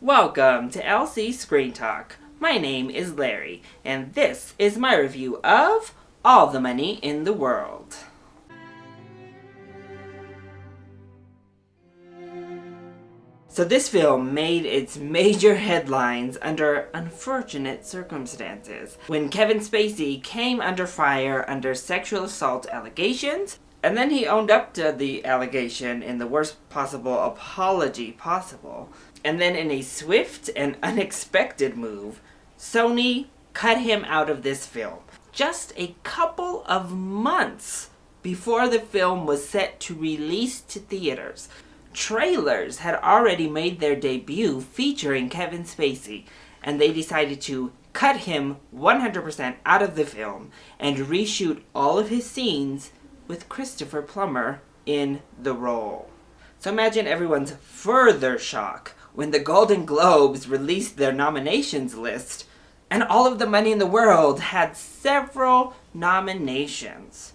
Welcome to LC Screen Talk. My name is Larry, and this is my review of All the Money in the World. So this film made its major headlines under unfortunate circumstances. When Kevin Spacey came under fire under sexual assault allegations, and then he owned up to the allegation in the worst possible apology possible. And then in a swift and unexpected move, Sony cut him out of this film. Just a couple of months before the film was set to release to theaters, trailers had already made their debut featuring Kevin Spacey, and they decided to cut him 100% out of the film and reshoot all of his scenes with Christopher Plummer in the role. So imagine everyone's further shock when the Golden Globes released their nominations list, and All of the Money in the World had several nominations.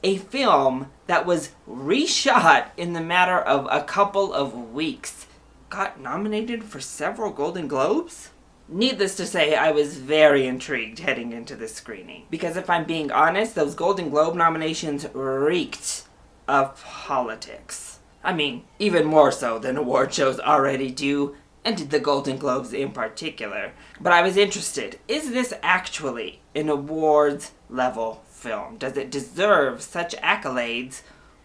A film that was reshot in the matter of a couple of weeks got nominated for several Golden Globes? Needless to say, I was very intrigued heading into this screening. Because if I'm being honest, those Golden Globe nominations reeked of politics. I mean, even more so than award shows already do, and the Golden Globes in particular. But I was interested. Is this actually an awards level film? Does it deserve such accolades,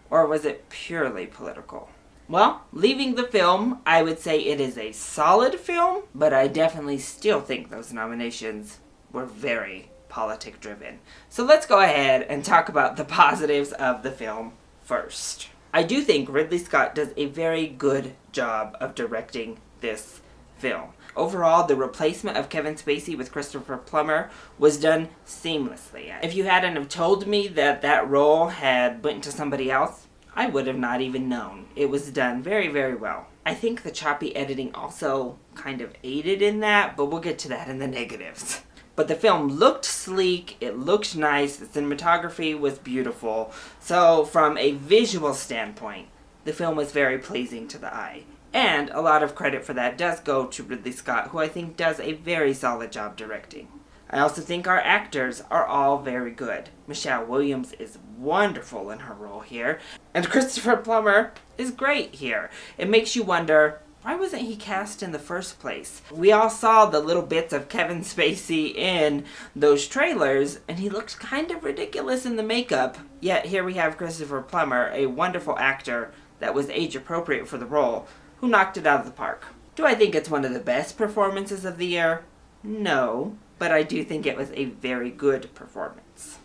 or was it purely political? Well, leaving the film, I would say it is a solid film, but I definitely still think those nominations were very politic driven. So let's go ahead and talk about the positives of the film first. I do think Ridley Scott does a very good job of directing this film. Overall, the replacement of Kevin Spacey with Christopher Plummer was done seamlessly. If you hadn't have told me that role had went to somebody else, I would have not even known. It was done very, very well. I think the choppy editing also kind of aided in that, but we'll get to that in the negatives. But the film looked sleek, it looked nice, the cinematography was beautiful. So from a visual standpoint, the film was very pleasing to the eye. And a lot of credit for that does go to Ridley Scott, who I think does a very solid job directing. I also think our actors are all very good. Michelle Williams is wonderful in her role here, and Christopher Plummer is great here. It makes you wonder, why wasn't he cast in the first place? We all saw the little bits of Kevin Spacey in those trailers, and he looked kind of ridiculous in the makeup. Yet here we have Christopher Plummer, a wonderful actor that was age appropriate for the role, who knocked it out of the park. Do I think it's one of the best performances of the year? No, but I do think it was a very good performance.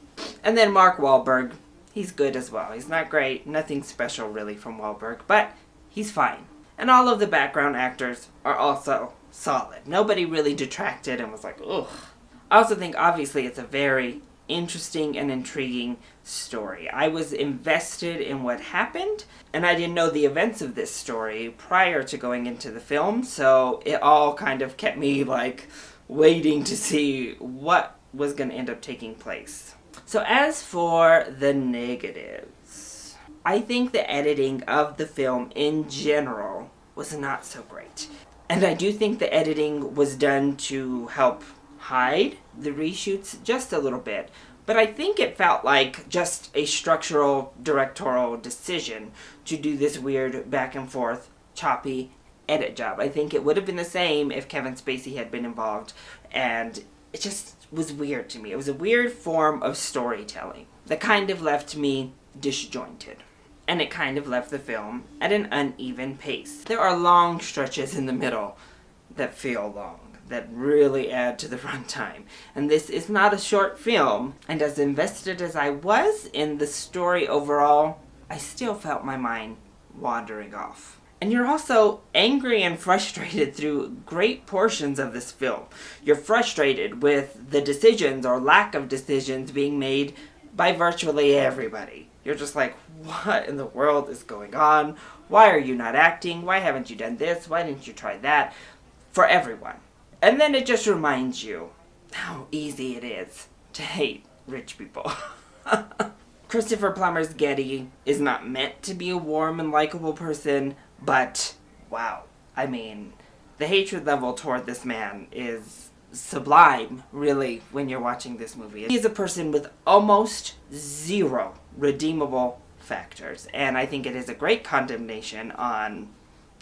And then Mark Wahlberg, he's good as well. He's not great, nothing special really from Wahlberg, but he's fine. And all of the background actors are also solid. Nobody really detracted and was like, ugh. I also think obviously it's a very interesting and intriguing story. I was invested in what happened, and I didn't know the events of this story prior to going into the film, so it all kind of kept me like waiting to see what was going to end up taking place. So as for the negatives, I think the editing of the film in general was not so great. And I do think the editing was done to help hide the reshoots just a little bit. But I think it felt like just a structural directorial decision to do this weird back and forth choppy edit job. I think it would have been the same if Kevin Spacey had been involved, and it just was weird to me. It was a weird form of storytelling that kind of left me disjointed. And it kind of left the film at an uneven pace. There are long stretches in the middle that feel long, that really add to the runtime. And this is not a short film, and as invested as I was in the story overall, I still felt my mind wandering off. And you're also angry and frustrated through great portions of this film. You're frustrated with the decisions or lack of decisions being made by virtually everybody. You're just like, what in the world is going on? Why are you not acting? Why haven't you done this? Why didn't you try that? For everyone. And then it just reminds you how easy it is to hate rich people. Christopher Plummer's Getty is not meant to be a warm and likable person, but wow. I mean, The hatred level toward this man is sublime, really, when you're watching this movie. He is a person with almost zero redeemable factors, and I think it is a great condemnation on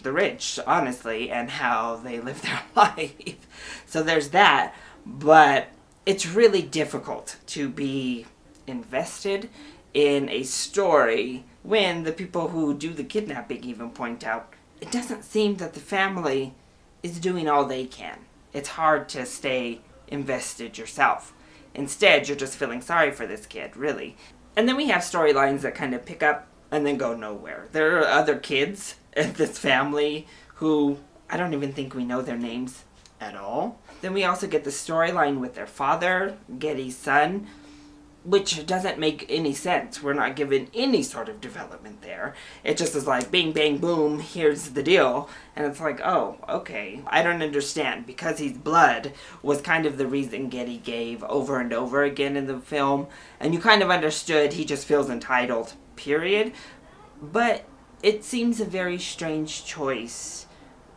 the rich, honestly, and how they live their life. So there's that, but it's really difficult to be invested in a story when the people who do the kidnapping even point out it doesn't seem that the family is doing all they can. It's hard to stay invested yourself. Instead, you're just feeling sorry for this kid, really. And then we have storylines that kind of pick up and then go nowhere. There are other kids in this family who I don't even think we know their names at all. Then we also get the storyline with their father, Getty's son, which doesn't make any sense. We're not given any sort of development there. It just is like, bing, bang, boom, here's the deal. And it's like, oh, okay. I don't understand. Because he's blood was kind of the reason Getty gave over and over again in the film. And you kind of understood he just feels entitled, period. But it seems a very strange choice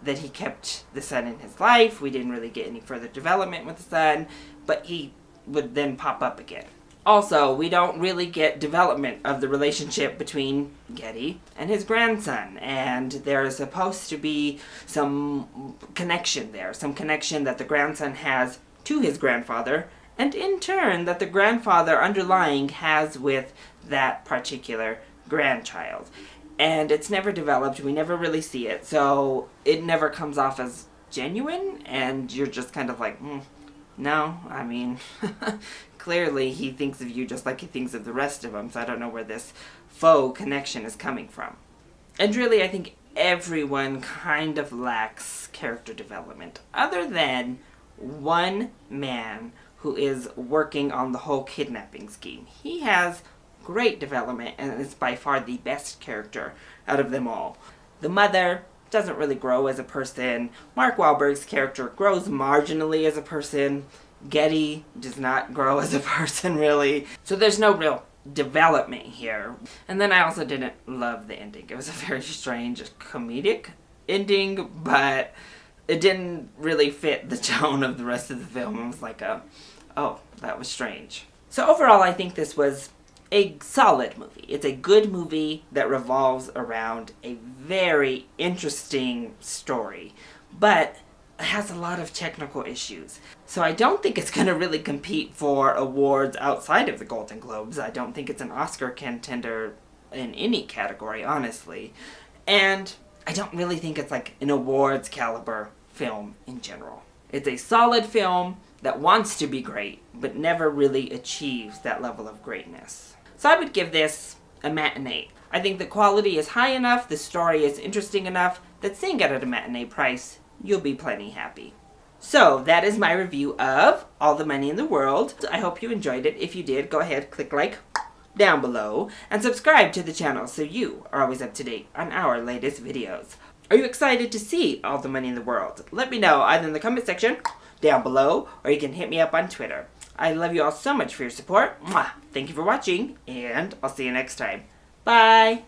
that he kept the son in his life. We didn't really get any further development with the son. But he would then pop up again. Also, we don't really get development of the relationship between Getty and his grandson, and there is supposed to be some connection there, some connection that the grandson has to his grandfather, and in turn that the grandfather underlying has with that particular grandchild. And it's never developed, we never really see it, so it never comes off as genuine, and you're just kind of like, no, I mean, clearly he thinks of you just like he thinks of the rest of them, so I don't know where this faux connection is coming from. And really, I think everyone kind of lacks character development, other than one man who is working on the whole kidnapping scheme. He has great development and is by far the best character out of them all. The mother doesn't really grow as a person. Mark Wahlberg's character grows marginally as a person. Getty does not grow as a person, really. So there's no real development here. And then I also didn't love the ending. It was a very strange comedic ending, but it didn't really fit the tone of the rest of the film. It was like oh, that was strange. So overall, I think this was a solid movie. It's a good movie that revolves around a very interesting story, but it has a lot of technical issues. So I don't think it's going to really compete for awards outside of the Golden Globes. I don't think it's an Oscar contender in any category, honestly. And I don't really think it's like an awards caliber film in general. It's a solid film that wants to be great, but never really achieves that level of greatness. So I would give this a matinee. I think the quality is high enough, the story is interesting enough, that seeing it at a matinee price, you'll be plenty happy. So that is my review of All the Money in the World. I hope you enjoyed it. If you did, go ahead, click like down below, and subscribe to the channel so you are always up to date on our latest videos. Are you excited to see All the Money in the World? Let me know either in the comment section down below, or you can hit me up on Twitter. I love you all so much for your support. Mwah! Thank you for watching, and I'll see you next time. Bye!